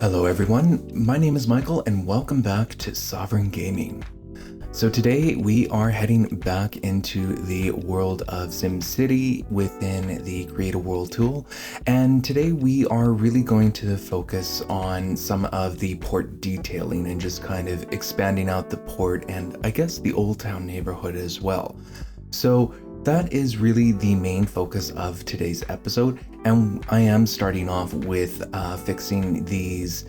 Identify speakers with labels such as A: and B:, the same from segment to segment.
A: Hello everyone, my name is Michael and welcome back to Sovereign Gaming. So today we are heading back into the world of SimCity within the Create a World tool, and today we are really going to focus on some of the port detailing and just kind of expanding out the port and I guess the Old Town neighborhood as well. So that is really the main focus of today's episode, and I am starting off with fixing these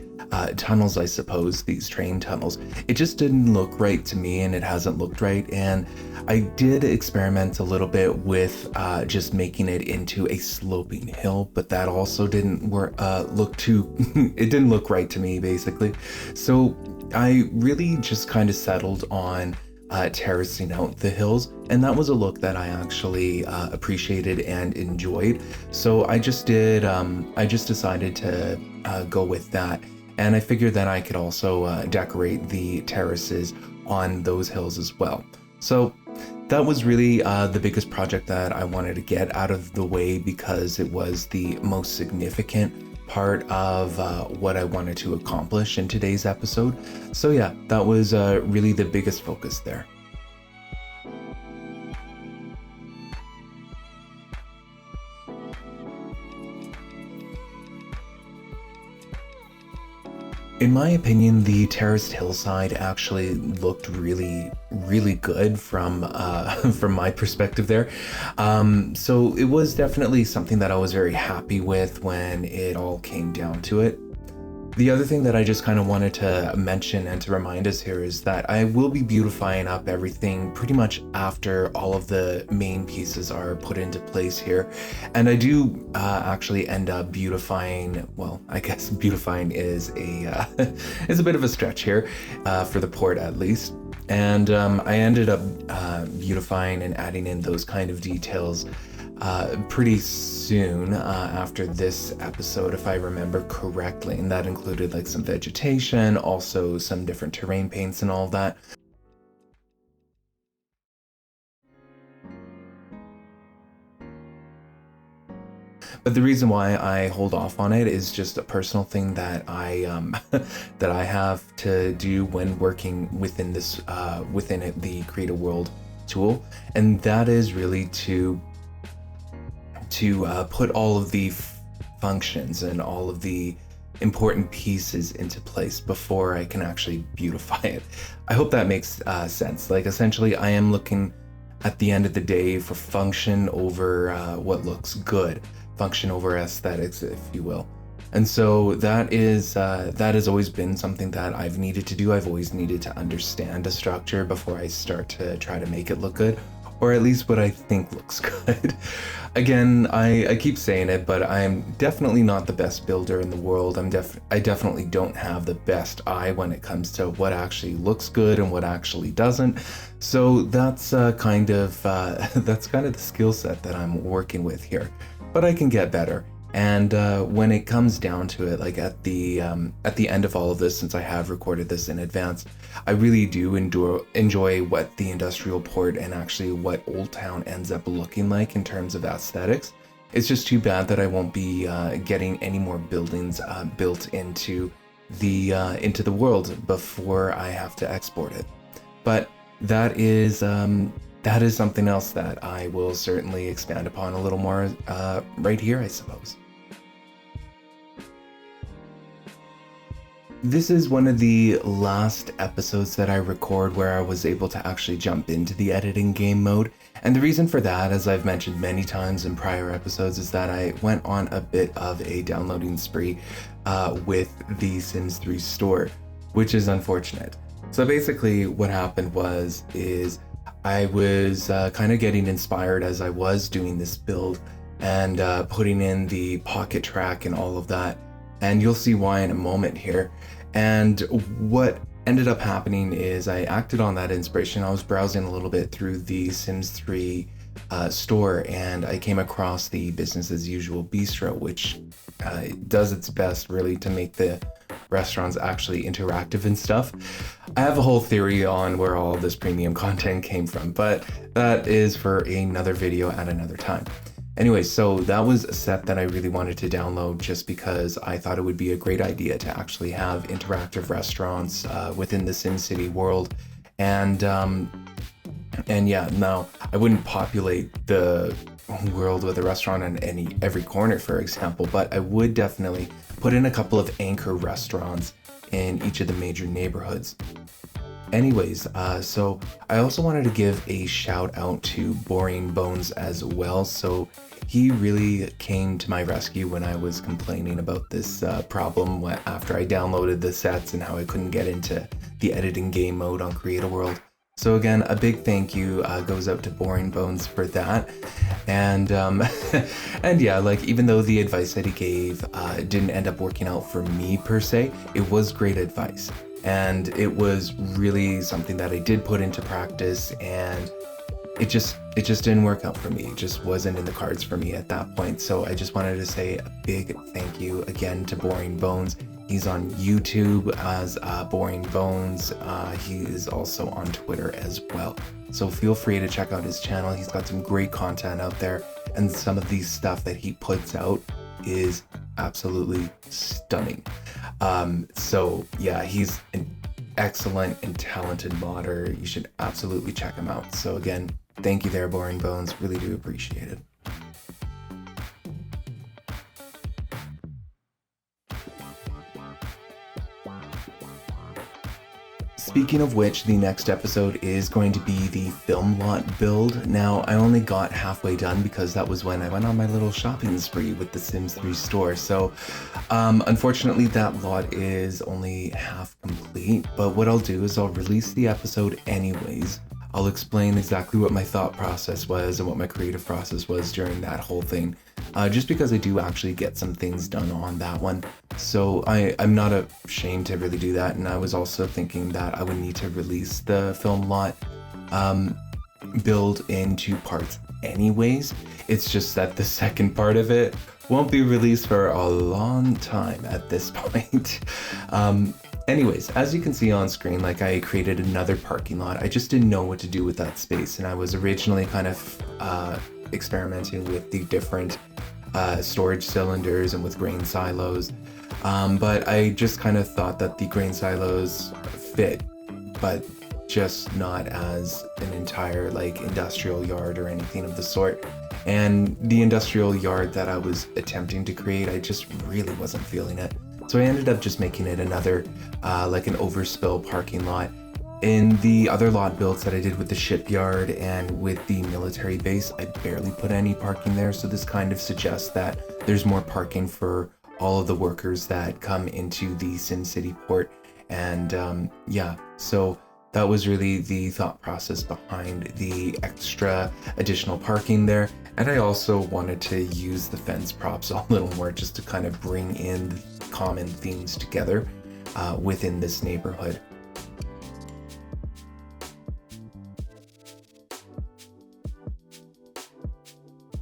A: tunnels, I suppose, these train tunnels. It just didn't look right to me, and it hasn't looked right, and I did experiment a little bit with just making it into a sloping hill, but that also didn't look too it didn't look right to me, basically. So I really just kind of settled on terracing out the hills, and that was a look that I actually appreciated and enjoyed. So I just decided to go with that, and I figured that I could also decorate the terraces on those hills as well. So that was really the biggest project that I wanted to get out of the way because it was the most significant part of what I wanted to accomplish in today's episode. So yeah, that was really the biggest focus there. In my opinion, the terraced hillside actually looked really good from from my perspective there. So it was definitely something that I was very happy with when it all came down to it. The other thing that I just kind of wanted to mention and to remind us here is that I will be beautifying up everything pretty much after all of the main pieces are put into place here. And I do actually end up beautifying, well, I guess beautifying is a, is a bit of a stretch here for the port at least. And I ended up beautifying and adding in those kind of details pretty soon after this episode, if I remember correctly, and that included like some vegetation, also some different terrain paints and all of that. But the reason why I hold off on it is just a personal thing that I that I have to do when working within this within the Create a World tool, and that is really to put all of the functions and all of the important pieces into place before I can actually beautify it. I hope that makes sense. Like essentially I am looking at the end of the day for function over what looks good, function over aesthetics, if you will. And so that has always been something that I've needed to do. I've always needed to understand a structure before I start to try to make it look good, or at least what I think looks good. Again, I keep saying it, but I'm definitely not the best builder in the world. I definitely don't have the best eye when it comes to what actually looks good and what actually doesn't. So that's kind of the skill set that I'm working with here. But I can get better. And when it comes down to it, like at the end of all of this, since I have recorded this in advance, I really do enjoy what the industrial port and actually what Old Town ends up looking like in terms of aesthetics. It's just too bad that I won't be getting any more buildings built into the world before I have to export it. But that is something else that I will certainly expand upon a little more right here, I suppose. This is one of the last episodes that I record where I was able to actually jump into the editing game mode. And the reason for that, as I've mentioned many times in prior episodes, is that I went on a bit of a downloading spree with the Sims 3 store, which is unfortunate. So basically what happened is I was kind of getting inspired as I was doing this build and putting in the pocket track and all of that. And you'll see why in a moment here. And what ended up happening is I acted on that inspiration. I was browsing a little bit through the Sims 3 store, and I came across the business as usual bistro, which does its best really to make the restaurants actually interactive and stuff. I have a whole theory on where all this premium content came from, but that is for another video at another time. Anyway, so that was a set that I really wanted to download just because I thought it would be a great idea to actually have interactive restaurants within the SimCity world. And yeah, now I wouldn't populate the world with a restaurant on every corner, for example, but I would definitely put in a couple of anchor restaurants in each of the major neighborhoods. Anyways, so I also wanted to give a shout out to Boring Bones as well. So he really came to my rescue when I was complaining about this problem after I downloaded the sets and how I couldn't get into the editing game mode on Create a World. So again, a big thank you goes out to Boring Bones for that. And and yeah, like even though the advice that he gave didn't end up working out for me per se, it was great advice. And it was really something that I did put into practice, and it just didn't work out for me. It just wasn't in the cards for me at that point. So I just wanted to say a big thank you again to Boring Bones. He's on YouTube as Boring Bones. He is also on Twitter as well. So feel free to check out his channel. He's got some great content out there, and some of these stuff that he puts out is absolutely stunning. So yeah, he's an excellent and talented modder. You should absolutely check him out. So again, thank you there, Boring Bones. Really do appreciate it. Speaking of which, the next episode is going to be the film lot build. Now, I only got halfway done because that was when I went on my little shopping spree with the Sims 3 store. So, unfortunately, that lot is only half complete. But what I'll do is I'll release the episode anyways. I'll explain exactly what my thought process was and what my creative process was during that whole thing. Just because I do actually get some things done on that one. So I'm not ashamed to really do that. And I was also thinking that I would need to release the film lot build in 2 parts anyways. It's just that the second part of it won't be released for a long time at this point. Anyways, as you can see on screen, like I created another parking lot. I just didn't know what to do with that space. And I was originally kind of experimenting with the different storage cylinders and with grain silos. But I just kind of thought that the grain silos fit, but just not as an entire like industrial yard or anything of the sort. And the industrial yard that I was attempting to create, I just really wasn't feeling it. So I ended up just making it another, like an overspill parking lot. In the other lot builds that I did with the shipyard and with the military base, I barely put any parking there. So this kind of suggests that there's more parking for all of the workers that come into the SimCity port. And yeah, so that was really the thought process behind the extra additional parking there. And I also wanted to use the fence props a little more just to kind of bring in common themes together within this neighborhood.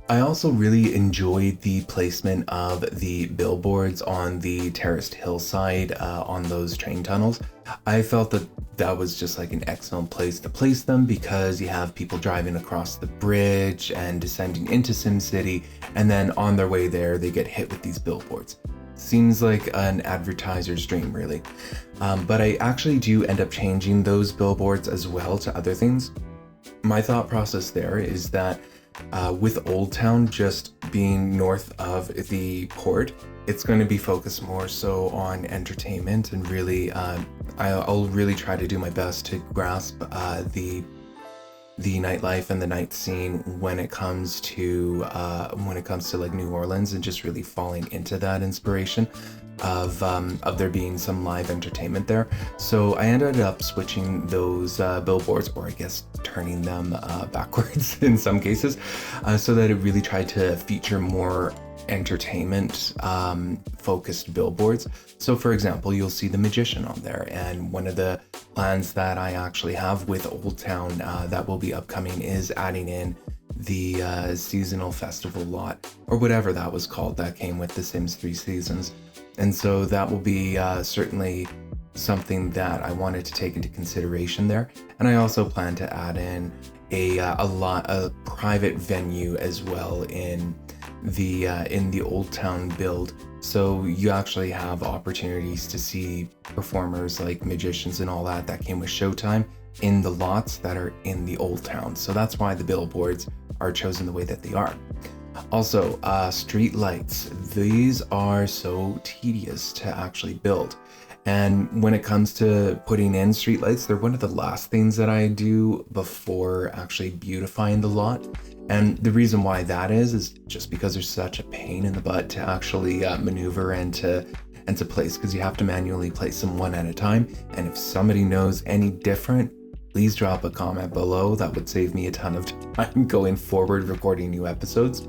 A: I also really enjoyed the placement of the billboards on the terraced hillside on those train tunnels. I felt that that was just like an excellent place to place them because you have people driving across the bridge and descending into SimCity, and then on their way there, they get hit with these billboards. Seems like an advertiser's dream, really. But I actually do end up changing those billboards as well to other things. My thought process there is that with Old Town just being north of the port, it's going to be focused more so on entertainment, and really I'll really try to do my best to grasp the nightlife and the night scene when it comes to like New Orleans, and just really falling into that inspiration of there being some live entertainment there. So I ended up switching those billboards, or I guess turning them backwards in some cases, so that it really tried to feature more entertainment focused billboards. So for example, you'll see the magician on there, and one of the plans that I actually have with Old Town that will be upcoming is adding in the seasonal festival lot, or whatever that was called, that came with the Sims 3 seasons. And so that will be certainly something that I wanted to take into consideration there. And I also plan to add in a private venue as well in in the Old Town build. So you actually have opportunities to see performers like magicians and all that came with Showtime in the lots that are in the Old Town. So that's why the billboards are chosen the way that they are. Also, street lights. These are so tedious to actually build. And when it comes to putting in streetlights, they're one of the last things that I do before actually beautifying the lot. And the reason why that is just because there's such a pain in the butt to actually maneuver and to place, because you have to manually place them one at a time. And if somebody knows any different, please drop a comment below. That would save me a ton of time going forward recording new episodes.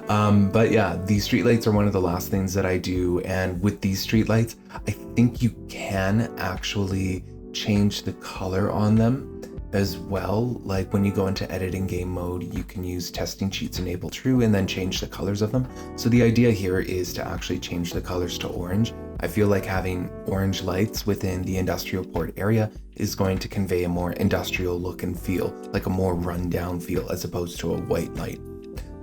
A: But yeah, these streetlights are one of the last things that I do. And with these streetlights, I think you can actually change the color on them as well. Like when you go into editing game mode, you can use testing cheats enable true and then change the colors of them. So the idea here is to actually change the colors to orange. I feel like having orange lights within the industrial port area is going to convey a more industrial look and feel, like a more rundown feel as opposed to a white light.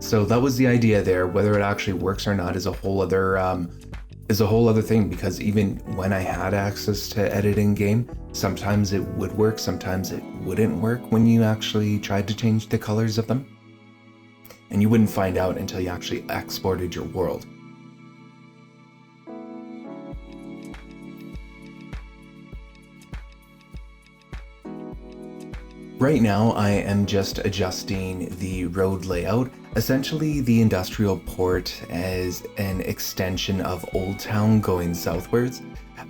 A: So that was the idea there. Whether it actually works or not is a whole other thing, because even when I had access to editing game, sometimes it would work, sometimes it wouldn't work when you actually tried to change the colors of them. And you wouldn't find out until you actually exported your world. Right now, I am just adjusting the road layout. Essentially, the industrial port as an extension of Old Town going southwards.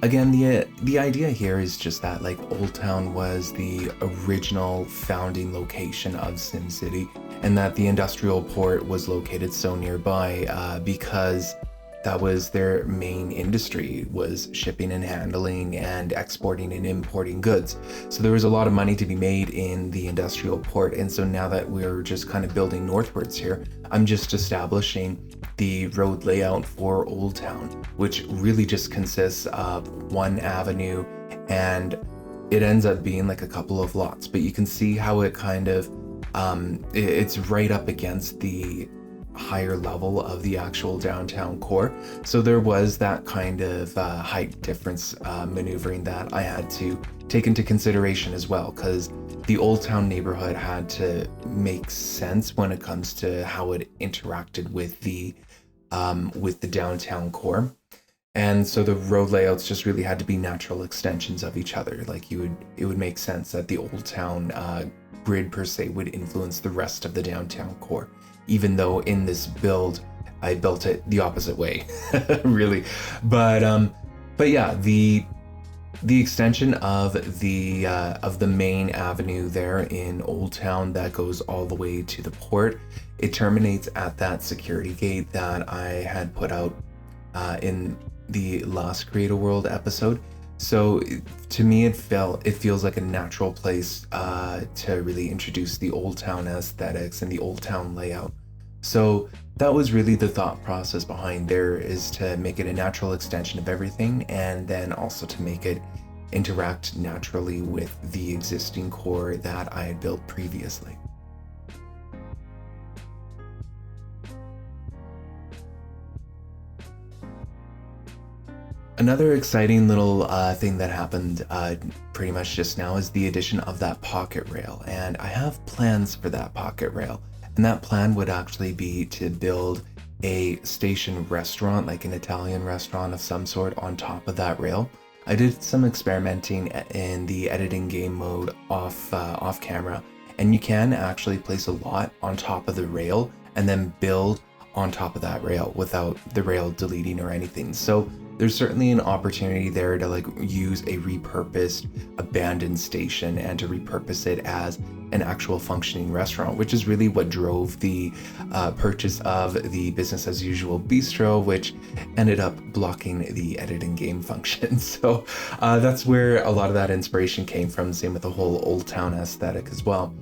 A: Again, the idea here is just that like Old Town was the original founding location of SimCity, and that the industrial port was located so nearby because that was their main industry, was shipping and handling and exporting and importing goods. So there was a lot of money to be made in the industrial port. And so now that we're just kind of building northwards here, I'm just establishing the road layout for Old Town, which really just consists of one avenue, and it ends up being like a couple of lots. But you can see how it kind of, it's right up against the higher level of the actual downtown core. So there was that kind of height difference maneuvering that I had to take into consideration as well, because the Old Town neighborhood had to make sense when it comes to how it interacted with the downtown core. And so the road layouts just really had to be natural extensions of each other. Like it would make sense that the Old Town grid per se would influence the rest of the downtown core, even though in this build I built it the opposite way, really. But yeah, the extension of the main avenue there in Old Town that goes all the way to the port, it terminates at that security gate that I had put out in the last Create a World episode. So to me, it feels like a natural place to really introduce the Old Town aesthetics and the Old Town layout. So that was really the thought process behind there, is to make it a natural extension of everything, and then also to make it interact naturally with the existing core that I had built previously. Another exciting little thing that happened pretty much just now is the addition of that pocket rail, and I have plans for that pocket rail. And that plan would actually be to build a station restaurant, like an Italian restaurant of some sort, on top of that rail. I did some experimenting in the editing game mode off camera, and you can actually place a lot on top of the rail and then build on top of that rail without the rail deleting or anything. So there's certainly an opportunity there to like use a repurposed abandoned station and to repurpose it as an actual functioning restaurant, which is really what drove the purchase of the business as usual bistro, which ended up blocking the editing game function. So that's where a lot of that inspiration came from. Same with the whole Old Town aesthetic as well.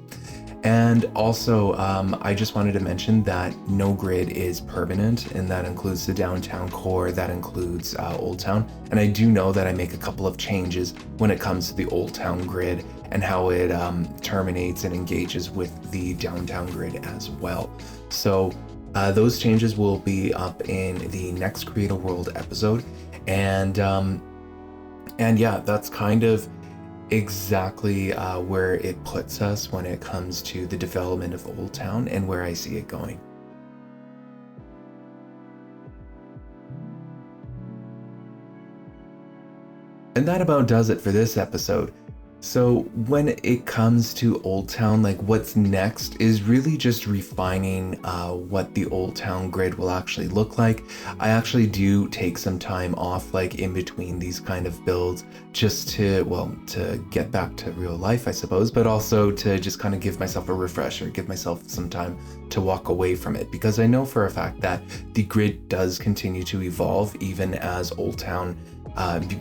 A: And also, I just wanted to mention that no grid is permanent, and that includes the downtown core, that includes Old Town. And I do know that I make a couple of changes when it comes to the Old Town grid and how it terminates and engages with the downtown grid as well. So Those changes will be up in the next Create a World episode. And yeah, that's kind of exactly where it puts us when it comes to the development of Old Town and where I see it going. And that about does it for this episode. So when it comes to Old Town, like what's next is really just refining what the Old Town grid will actually look like. I actually do take some time off like in between these kind of builds just to, well, to get back to real life, I suppose, but also to just kind of give myself a refresher, give myself some time to walk away from it, because I know for a fact that the grid does continue to evolve even as Old Town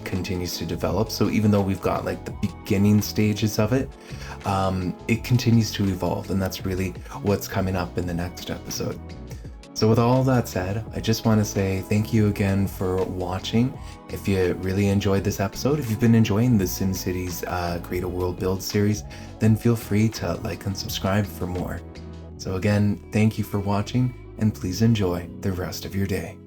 A: continues to develop. So even though we've got like the beginning stages of it, it continues to evolve, and that's really what's coming up in the next episode. So with all that said, I just want to say thank you again for watching. If you really enjoyed this episode, if you've been enjoying the SimCity's Create a World Build series, then feel free to like and subscribe for more. So again, thank you for watching, and please enjoy the rest of your day.